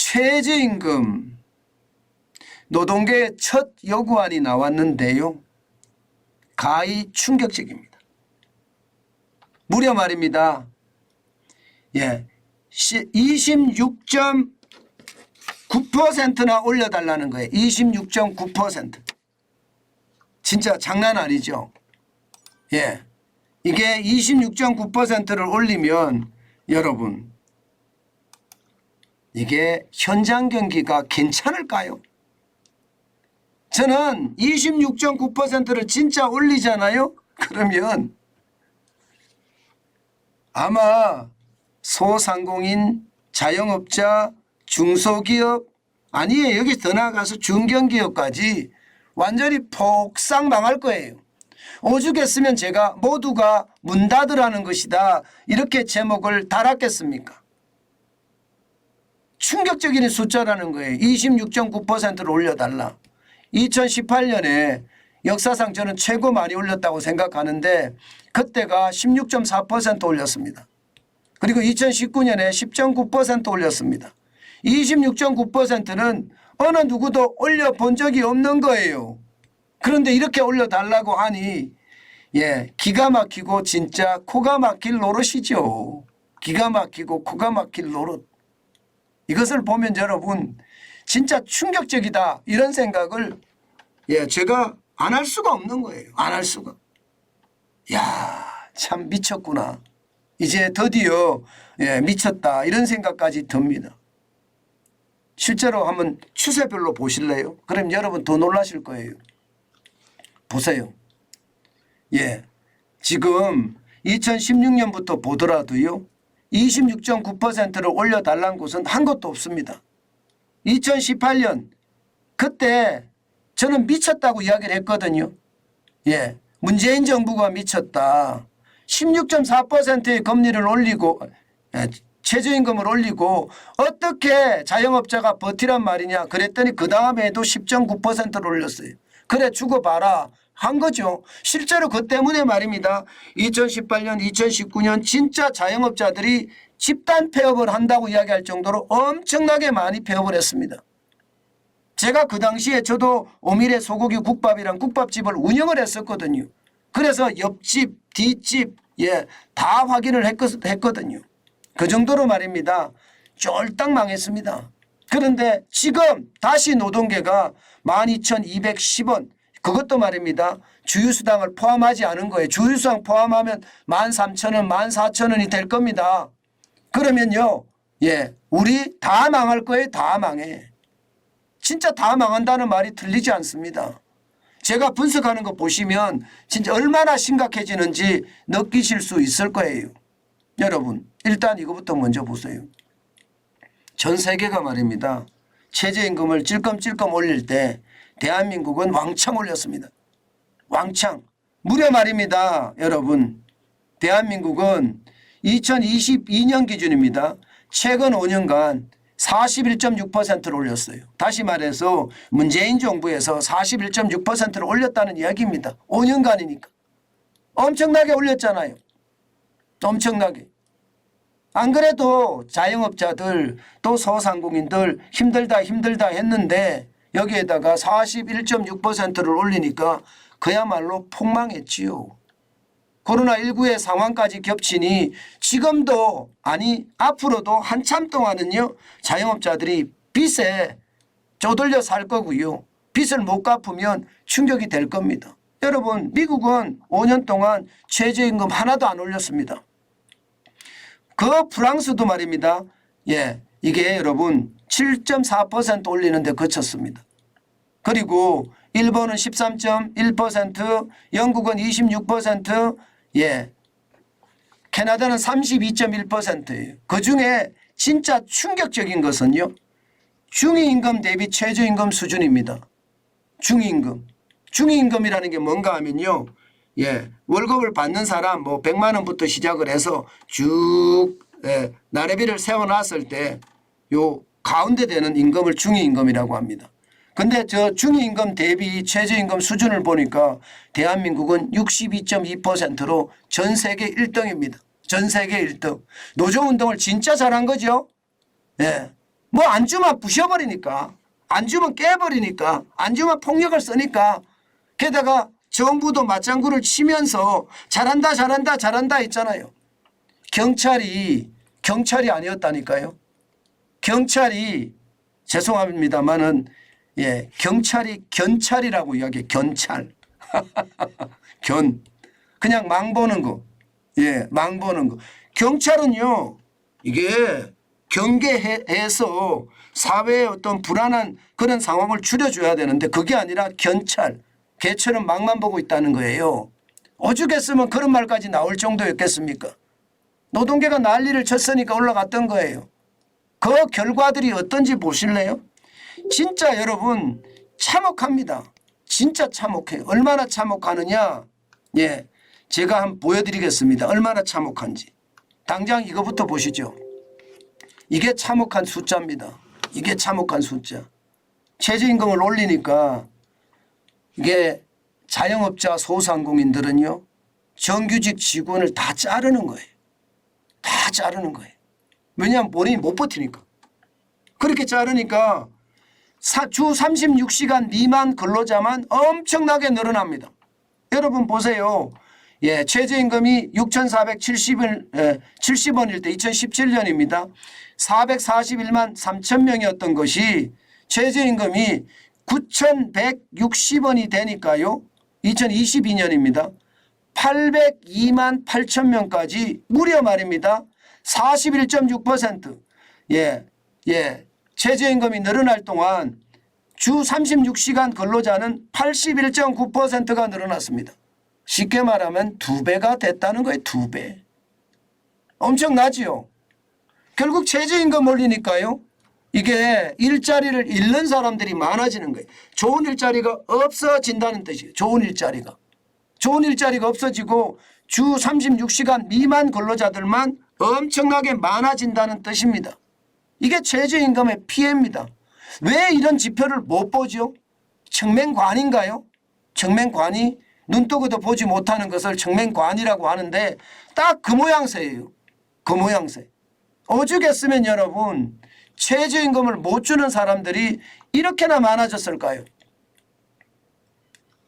최저임금 노동계의 첫 요구안이 나왔는데요. 가히 충격적입니다. 무려 말입니다. 26.9%나 올려달라는 거예요. 26.9%. 진짜 장난 아니죠. 이게 26.9%를 올리면 여러분 이게 현장 경기가 괜찮을까요? 저는 26.9%를 진짜 올리잖아요. 그러면 아마 소상공인, 자영업자, 중소기업 아니에요. 여기 더 나아가서 중견기업까지 완전히 폭삭 망할 거예요. 오죽했으면 제가 모두가 문 닫으라는 것이다 이렇게 제목을 달았겠습니까? 충격적인 숫자라는 거예요. 26.9%를 올려달라. 2018년에 역사상 저는 최고 많이 올렸다고 생각하는데 그때가 16.4% 올렸습니다. 그리고 2019년에 10.9% 올렸습니다. 26.9%는 어느 누구도 올려본 적이 없는 거예요. 그런데 이렇게 올려달라고 하니 기가 막히고 진짜 코가 막힐 노릇이죠. 기가 막히고 코가 막힐 노릇. 이것을 보면 여러분 진짜 충격적이다 이런 생각을 제가 안 할 수가 없는 거예요. 안 할 수가. 참 미쳤구나. 이제 드디어 미쳤다 이런 생각까지 듭니다. 실제로 한번 추세별로 보실래요? 그럼 여러분 더 놀라실 거예요. 보세요. 지금 2016년부터 보더라도요. 26.9%를 올려달라는 곳은 한 곳도 없습니다. 2018년 그때 저는 미쳤다고 이야기를 했거든요. 문재인 정부가 미쳤다. 16.4%의 금리를 올리고 최저임금을 올리고 어떻게 자영업자가 버티란 말이냐 그랬더니 그 다음에도 10.9%를 올렸어요. 그래 죽어봐라 한 거죠. 실제로 그 때문에 말입니다. 2018년 2019년 진짜 자영업자들이 집단 폐업을 한다고 이야기할 정도로 엄청나게 많이 폐업을 했습니다. 제가 그 당시에 저도 오미래 소고기 국밥이랑 국밥집을 운영을 했었거든요. 그래서 옆집 뒷집 다 확인을 했거든요. 그 정도로 말입니다. 쫄딱 망했습니다. 그런데 지금 다시 노동계가 12,210원 그것도 말입니다. 주휴수당을 포함하지 않은 거예요. 주휴수당 포함하면 13,000원 14,000원이 될 겁니다. 그러면요 우리 다 망할 거예요. 다 망해. 진짜 다 망한다는 말이 틀리지 않습니다. 제가 분석하는 거 보시면 진짜 얼마나 심각해지는지 느끼실 수 있을 거예요. 여러분 일단 이거부터 먼저 보세요. 전 세계가 말입니다. 최저임금을 찔끔찔끔 올릴 때 대한민국은 왕창 올렸습니다. 왕창. 무려 말입니다. 여러분 대한민국은 2022년 기준입니다. 최근 5년간 41.6%를 올렸어요. 다시 말해서 문재인 정부에서 41.6%를 올렸다는 이야기입니다. 5년간이니까. 엄청나게 올렸잖아요. 엄청나게. 안 그래도 자영업자들 또 소상공인들 힘들다 했는데 여기에다가 41.6%를 올리니까 그야말로 폭망했지요. 코로나19의 상황까지 겹치니 지금도 아니 앞으로도 한참 동안은요 자영업자들이 빚에 쪼들려 살 거고요. 빚을 못 갚으면 충격이 될 겁니다. 여러분 미국은 5년 동안 최저임금 하나도 안 올렸습니다. 그 프랑스도 말입니다. 이게 여러분 7.4% 올리는데 그쳤습니다. 그리고 일본은 13.1%, 영국은 26%, 캐나다는 32.1%예요. 그중에 진짜 충격적인 것은요. 중위임금 대비 최저임금 수준입니다. 중위임금. 중위임금이라는 게 뭔가 하면요. 월급을 받는 사람 뭐 100만 원부터 시작을 해서 쭉 나래비를 세워놨을 때 요 가운데 되는 임금을 중위임금이라고 합니다. 근데 저 중위임금 대비 최저임금 수준을 보니까 대한민국은 62.2%로 전 세계 1등입니다. 전 세계 1등. 노조운동을 진짜 잘한 거죠. 뭐 안 주면 부셔버리니까, 안 주면 깨버리니까, 안 주면 폭력을 쓰니까, 게다가 정부도 맞장구를 치면서 잘한다 잘한다 잘한다 했잖아요. 경찰이 아니었다니까요. 경찰이 죄송합니다만은 경찰이 견찰이라고 이야기해. 견찰. 그냥 망 보는 거. 망 보는 거. 경찰은요, 이게 경계해서 사회의 어떤 불안한 그런 상황을 줄여줘야 되는데 그게 아니라 견찰, 개처럼 망만 보고 있다는 거예요. 오죽했으면 그런 말까지 나올 정도였겠습니까? 노동계가 난리를 쳤으니까 올라갔던 거예요. 그 결과들이 어떤지 보실래요? 진짜 여러분 참혹합니다. 진짜 참혹해요. 얼마나 참혹하느냐. 제가 한번 보여드리겠습니다. 얼마나 참혹한지. 당장 이거부터 보시죠. 이게 참혹한 숫자입니다. 이게 참혹한 숫자. 최저임금을 올리니까 이게 자영업자 소상공인들은요, 정규직 직원을 다 자르는 거예요. 다 자르는 거예요. 왜냐하면 본인이 못 버티니까. 그렇게 자르니까 주 36시간 미만 근로자만 엄청나게 늘어납니다. 여러분 보세요. 최저임금이 6,470원일 때 2017년입니다. 441만 3천 명이었던 것이 최저임금이 9,160원이 되니까요. 2022년입니다. 802만 8천 명까지 무려 말입니다. 41.6%. 최저임금이 늘어날 동안 주 36시간 근로자는 81.9%가 늘어났습니다. 쉽게 말하면 2배가 됐다는 거예요. 2배. 엄청나지요. 결국 최저임금 올리니까요. 이게 일자리를 잃는 사람들이 많아지는 거예요. 좋은 일자리가 없어진다는 뜻이에요. 좋은 일자리가 없어지고 주 36시간 미만 근로자들만 엄청나게 많아진다는 뜻입니다. 이게 최저임금의 피해입니다. 왜 이런 지표를 못 보죠? 청맹관인가요? 청맹관이 눈뜨고도 보지 못하는 것을 청맹관이라고 하는데 딱 그 모양새예요. 그 모양새. 오죽했으면 여러분 최저임금을 못 주는 사람들이 이렇게나 많아졌을까요?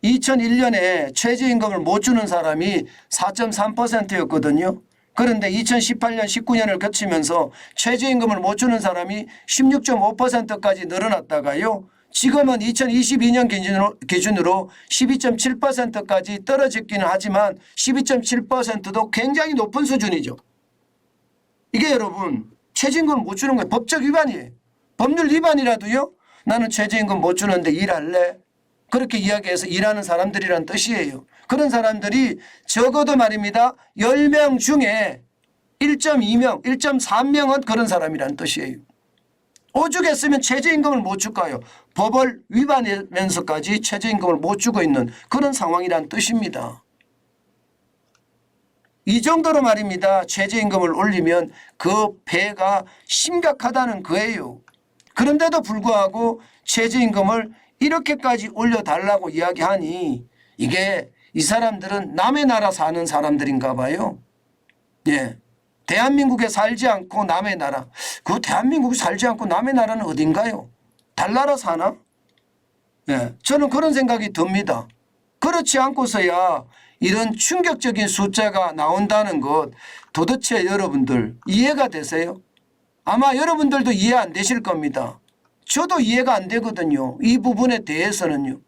2001년에 최저임금을 못 주는 사람이 4.3%였거든요. 그런데 2018년 19년을 거치면서 최저임금을 못 주는 사람이 16.5%까지 늘어났다가요. 지금은 2022년 기준으로 12.7%까지 떨어졌기는 하지만 12.7%도 굉장히 높은 수준이죠. 이게 여러분 최저임금을 못 주는 건 법적 위반이에요. 법률 위반이라도요. 나는 최저임금 못 주는데 일할래? 그렇게 이야기해서 일하는 사람들이란 뜻이에요. 그런 사람들이 적어도 말입니다. 10명 중에 1.2명, 1.3명은 그런 사람이란 뜻이에요. 오죽했으면 최저임금을 못 줄까요? 법을 위반하면서까지 최저임금을 못 주고 있는 그런 상황이란 뜻입니다. 이 정도로 말입니다. 최저임금을 올리면 그 폐해가 심각하다는 거예요. 그런데도 불구하고 최저임금을 이렇게까지 올려달라고 이야기하니 이게 이 사람들은 남의 나라 사는 사람들인가 봐요. 대한민국에 살지 않고 남의 나라. 그 대한민국에 살지 않고 남의 나라는 어딘가요? 달나라 사나? 저는 그런 생각이 듭니다. 그렇지 않고서야 이런 충격적인 숫자가 나온다는 것 도대체 여러분들 이해가 되세요? 아마 여러분들도 이해 안 되실 겁니다. 저도 이해가 안 되거든요. 이 부분에 대해서는요.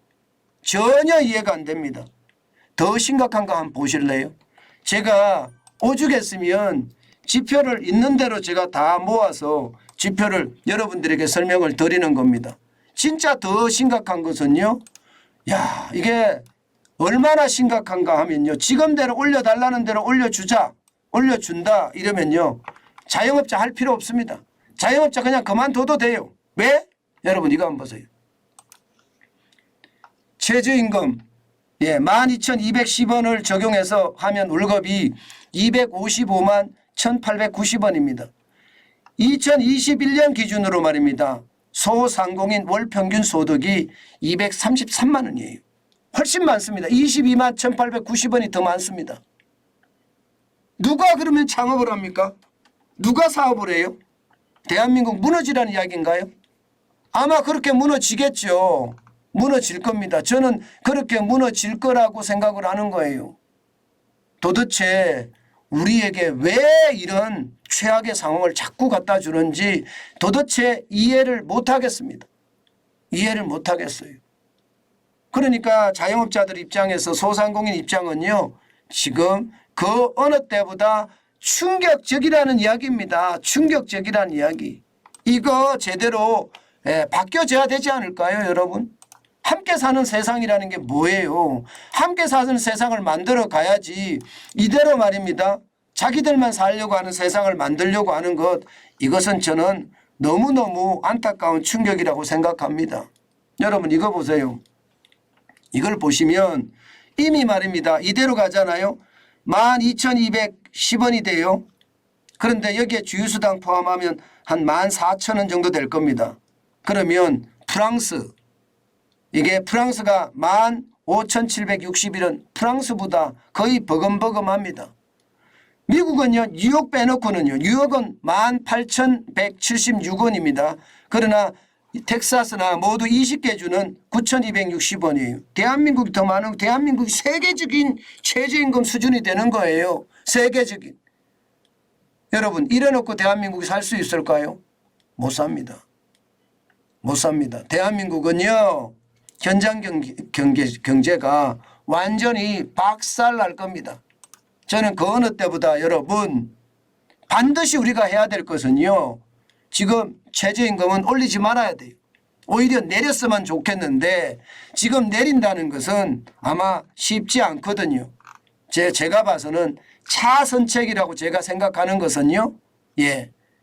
전혀 이해가 안 됩니다. 더 심각한 거 한번 보실래요? 제가 오죽했으면 지표를 있는 대로 제가 다 모아서 지표를 여러분들에게 설명을 드리는 겁니다. 진짜 더 심각한 것은요. 이게 얼마나 심각한가 하면요. 지금대로 올려달라는 대로 올려준다 이러면요. 자영업자 할 필요 없습니다. 자영업자 그냥 그만둬도 돼요. 왜? 여러분 이거 한번 보세요. 최저임금 12,210원을 적용해서 하면 월급이 255만 1,890원입니다. 2021년 기준으로 말입니다. 소상공인 월 평균 소득이 233만 원이에요. 훨씬 많습니다. 22만 1,890원이 더 많습니다. 누가 그러면 창업을 합니까? 누가 사업을 해요? 대한민국 무너지라는 이야기인가요? 아마 그렇게 무너지겠죠. 무너질 겁니다. 저는 그렇게 무너질 거라고 생각을 하는 거예요. 도대체 우리에게 왜 이런 최악의 상황을 자꾸 갖다 주는지 도대체 이해를 못하겠습니다. 이해를 못하겠어요. 그러니까 자영업자들 입장에서 소상공인 입장은요. 지금 그 어느 때보다 충격적이라는 이야기입니다. 충격적이라는 이야기. 이거 제대로 바뀌어져야 되지 않을까요, 여러분? 함께 사는 세상이라는 게 뭐예요? 함께 사는 세상을 만들어 가야지. 이대로 말입니다. 자기들만 살려고 하는 세상을 만들려고 하는 것, 이것은 저는 너무너무 안타까운 충격이라고 생각합니다. 여러분 이거 보세요. 이걸 보시면 이미 말입니다. 이대로 가잖아요. 12,210원이 돼요. 그런데 여기에 주유수당 포함하면 한 14,000원 정도 될 겁니다. 그러면 프랑스, 이게 프랑스가 15,761원, 프랑스보다 거의 버금버금합니다. 미국은요, 뉴욕 빼놓고는요, 뉴욕은 18,176원입니다. 그러나 텍사스나 모두 20개 주는 9,260원이에요. 대한민국이 더 많은, 대한민국이 세계적인 최저임금 수준이 되는 거예요. 세계적인. 여러분 이래놓고 대한민국이 살 수 있을까요? 못 삽니다. 못 삽니다. 대한민국은요, 현장 경제가 완전히 박살날 겁니다. 저는 그 어느 때보다 여러분 반드시 우리가 해야 될 것은요, 지금 최저임금은 올리지 말아야 돼요. 오히려 내렸으면 좋겠는데 지금 내린다는 것은 아마 쉽지 않거든요. 제가 봐서는 차선책이라고 제가 생각하는 것은요,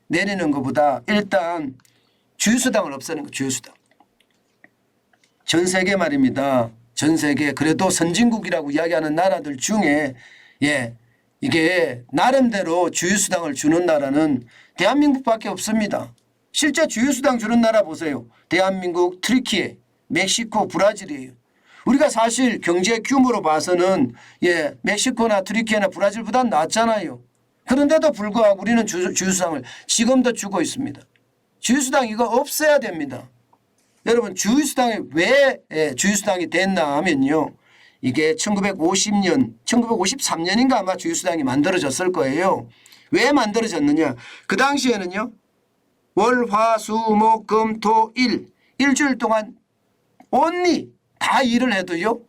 내리는 것보다 일단 주유수당을 없애는 거. 주유수당. 전 세계 말입니다. 전 세계 그래도 선진국이라고 이야기하는 나라들 중에 이게 나름대로 주유수당을 주는 나라는 대한민국밖에 없습니다. 실제 주유수당 주는 나라 보세요. 대한민국, 트리키에, 멕시코, 브라질이에요. 우리가 사실 경제 규모로 봐서는 멕시코나 트리키에나 브라질보다 낫잖아요. 그런데도 불구하고 우리는 주유수당을 지금도 주고 있습니다. 주유수당 이거 없애야 됩니다. 여러분 주유수당이 왜 주유수당이 됐나 하면요, 이게 1950년, 1953년인가 아마 주유수당이 만들어졌을 거예요. 왜 만들어졌느냐? 그 당시에는요, 월, 화, 수, 목, 금, 토, 일, 일주일 동안 온리 다 일을 해도요,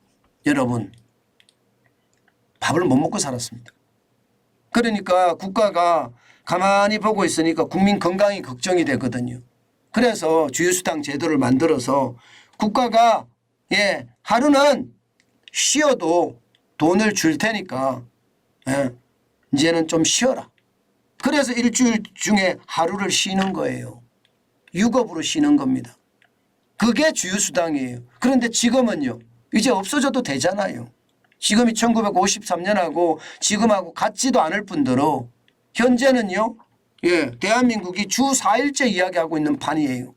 여러분 밥을 못 먹고 살았습니다. 그러니까 국가가 가만히 보고 있으니까 국민 건강이 걱정이 되거든요. 그래서 주유수당 제도를 만들어서 국가가 하루는 쉬어도 돈을 줄 테니까 이제는 좀 쉬어라. 그래서 일주일 중에 하루를 쉬는 거예요. 유급으로 쉬는 겁니다. 그게 주유수당이에요. 그런데 지금은요, 이제 없어져도 되잖아요. 지금이 1953년하고 지금하고 같지도 않을 뿐더러 현재는요, 대한민국이 주 4일째 이야기하고 있는 판이에요.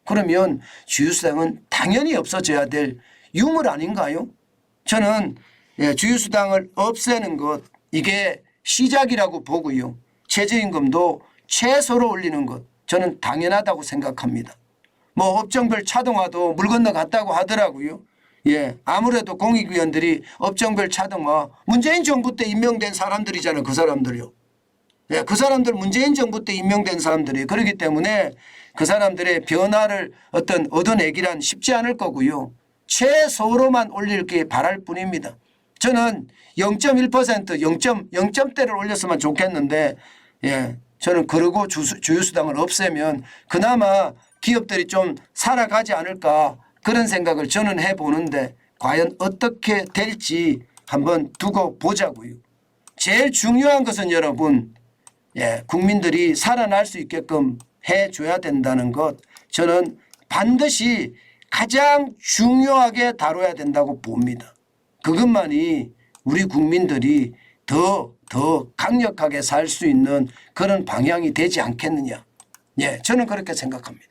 그러면 주유수당은 당연히 없어져야 될 유물 아닌가요? 저는 주유수당을 없애는 것, 이게 시작이라고 보고요. 최저임금도 최소로 올리는 것, 저는 당연하다고 생각합니다. 뭐 업종별 차등화도 물 건너 갔다고 하더라고요. 아무래도 공익위원들이 업종별 차등화, 문재인 정부 때 임명된 사람들이잖아요. 그 사람들요. 그 사람들 문재인 정부 때 임명된 사람들이에요. 그렇기 때문에 그 사람들의 변화를 얻어내기란 쉽지 않을 거고요. 최소로만 올릴 게 바랄 뿐입니다. 저는 0.1%, 0.0점대를 올렸으면 좋겠는데, 저는 그러고 주유수당을 없애면 그나마 기업들이 좀 살아가지 않을까, 그런 생각을 저는 해보는데 과연 어떻게 될지 한번 두고 보자고요. 제일 중요한 것은 여러분, 국민들이 살아날 수 있게끔 해줘야 된다는 것, 저는 반드시 가장 중요하게 다뤄야 된다고 봅니다. 그것만이 우리 국민들이 더 강력하게 살 수 있는 그런 방향이 되지 않겠느냐. 저는 그렇게 생각합니다.